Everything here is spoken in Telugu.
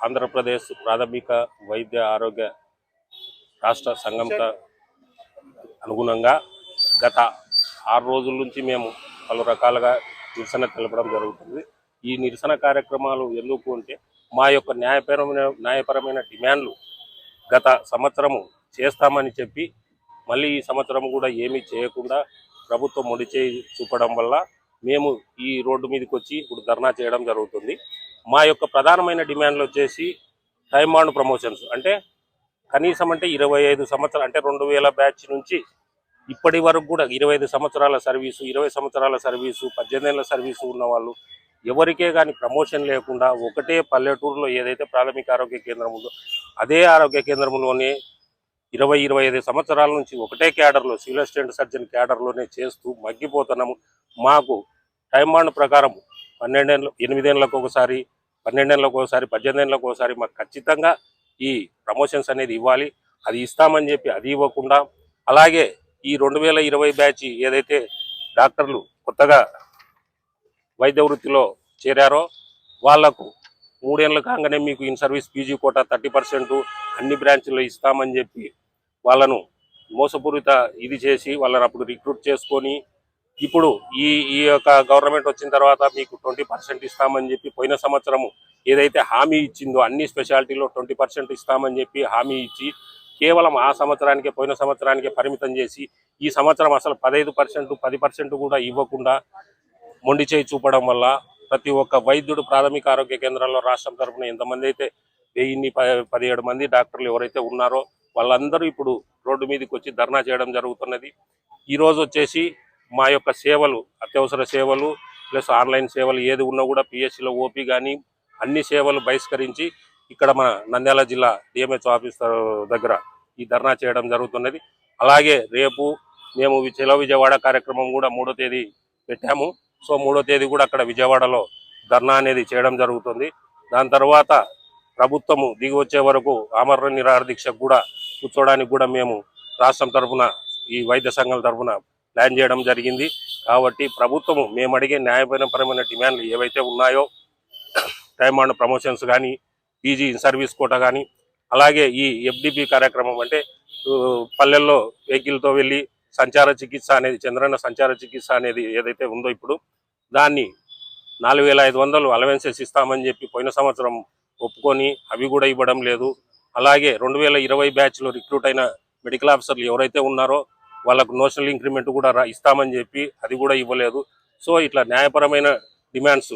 ఆంధ్రప్రదేశ్ ప్రాథమిక వైద్య ఆరోగ్య రాష్ట్ర సంఘంతో అనుగుణంగా గత 6 రోజుల నుంచి మేము పలు రకాలుగా నిరసన తెలపడం జరుగుతుంది. ఈ నిరసన కార్యక్రమాలు ఎందుకు అంటే మా యొక్క న్యాయపరమైన డిమాండ్లు గత సంవత్సరము చేస్తామని చెప్పి మళ్ళీ ఈ సంవత్సరం కూడా ఏమీ చేయకుండా ప్రభుత్వం మొండి చేయి చూపడం వల్ల మేము ఈ రోడ్డు మీదకి వచ్చి ఇప్పుడు ధర్నా చేయడం జరుగుతుంది. మా యొక్క ప్రధానమైన డిమాండ్లు వచ్చేసి టైమ్ బాండ్ ప్రమోషన్స్ అంటే కనీసం అంటే 25 సంవత్సరాలు అంటే 2000 బ్యాచ్ నుంచి ఇప్పటి వరకు కూడా 25 సంవత్సరాల సర్వీసు, 20 సంవత్సరాల సర్వీసు, 18 ఏళ్ళ సర్వీసు ఉన్న వాళ్ళు ఎవరికే కానీ ప్రమోషన్ లేకుండా ఒకటే పల్లెటూరులో ఏదైతే ప్రాథమిక ఆరోగ్య కేంద్రం ఉందో అదే ఆరోగ్య కేంద్రంలోనే 20-25 సంవత్సరాల నుంచి ఒకటే క్యాడర్లో సివిల్ అసిస్టెంట్ సర్జన్ క్యాడర్లోనే చేస్తూ మగ్గిపోతున్నాము. మాకు టైం బాండ్ ప్రకారం 12 ఏళ్ళు 8 ఏళ్ళకు ఒకసారి, 12 ఏళ్ళకు ఒకసారి, 18 ఏళ్ళకు ఒకసారి మాకు ఖచ్చితంగా ఈ ప్రమోషన్స్ అనేది ఇవ్వాలి. అది ఇస్తామని చెప్పి అది ఇవ్వకుండా అలాగే ఈ 2020 బ్యాచ్ ఏదైతే డాక్టర్లు కొత్తగా వైద్య వృత్తిలో చేరారో వాళ్లకు 3 ఏళ్ళు కాగానే మీకు ఇన్ సర్వీస్ పీజీ కోటా 30% అన్ని బ్రాంచ్ల్లో ఇస్తామని చెప్పి వాళ్ళను మోసపూరిత ఇది చేసి వాళ్ళని అప్పుడు రిక్రూట్ చేసుకొని ఇప్పుడు ఈ యొక్క గవర్నమెంట్ వచ్చిన తర్వాత మీకు 20% ఇస్తామని చెప్పి పోయిన సంవత్సరము ఏదైతే హామీ ఇచ్చిందో అన్ని స్పెషాలిటీలో 20% ఇస్తామని చెప్పి హామీ ఇచ్చి కేవలం ఆ సంవత్సరానికే పోయిన సంవత్సరానికే పరిమితం చేసి ఈ సంవత్సరం అసలు 15%, 10% కూడా ఇవ్వకుండా మొండి చేయి చూపడం వల్ల ప్రతి ఒక్క వైద్యుడు ప్రాథమిక ఆరోగ్య కేంద్రాల్లో రాష్ట్రం తరఫున ఎంతమంది అయితే 1017 మంది డాక్టర్లు ఎవరైతే ఉన్నారో వాళ్ళందరూ ఇప్పుడు రోడ్డు మీదకి వచ్చి ధర్నా చేయడం జరుగుతున్నది. ఈరోజు వచ్చేసి మా యొక్క సేవలు అత్యవసర సేవలు ప్లస్ ఆన్లైన్ సేవలు ఏది ఉన్నా కూడా పిఎస్సిలో ఓపీ కానీ అన్ని సేవలు బహిష్కరించి ఇక్కడ మన నంద్యాల జిల్లా డిఎంహెచ్ ఆఫీసర్ దగ్గర ఈ ధర్నా చేయడం జరుగుతున్నది. అలాగే రేపు మేము చెలో విజయవాడ కార్యక్రమం కూడా 3వ తేదీ పెట్టాము. సో 3వ తేదీ కూడా అక్కడ విజయవాడలో ధర్నా అనేది చేయడం జరుగుతుంది. దాని తర్వాత ప్రభుత్వము దిగి వచ్చే వరకు ఆమరణ నిరాహార దీక్షకు కూడా కూర్చోడానికి కూడా మేము రాష్ట్రం తరఫున ఈ వైద్య సంఘాల తరఫున ప్లాన్ చేయడం జరిగింది. కాబట్టి ప్రభుత్వము మేము అడిగే న్యాయపరమైన డిమాండ్లు ఏవైతే ఉన్నాయో టైమ్ బాండ్ ప్రమోషన్స్ కానీ, పీజీ సర్వీస్ కోటా కానీ, అలాగే ఈ ఎఫ్డిపి కార్యక్రమం అంటే పల్లెల్లో వెహికల్తో వెళ్ళి సంచార చికిత్స అనేది చంద్రన్న సంచార చికిత్స అనేది ఏదైతే ఉందో ఇప్పుడు దాన్ని 4500 అలవెన్సెస్ ఇస్తామని చెప్పి పోయిన సంవత్సరం ఒప్పుకొని అవి కూడా ఇవ్వడం లేదు. అలాగే 2020 బ్యాచ్లో రిక్రూట్ అయిన మెడికల్ ఆఫీసర్లు ఎవరైతే ఉన్నారో వాళ్ళకు నోషనల్ ఇంక్రిమెంట్ కూడా ఇస్తామని చెప్పి అది కూడా ఇవ్వలేదు. సో ఇట్లా న్యాయపరమైన డిమాండ్స్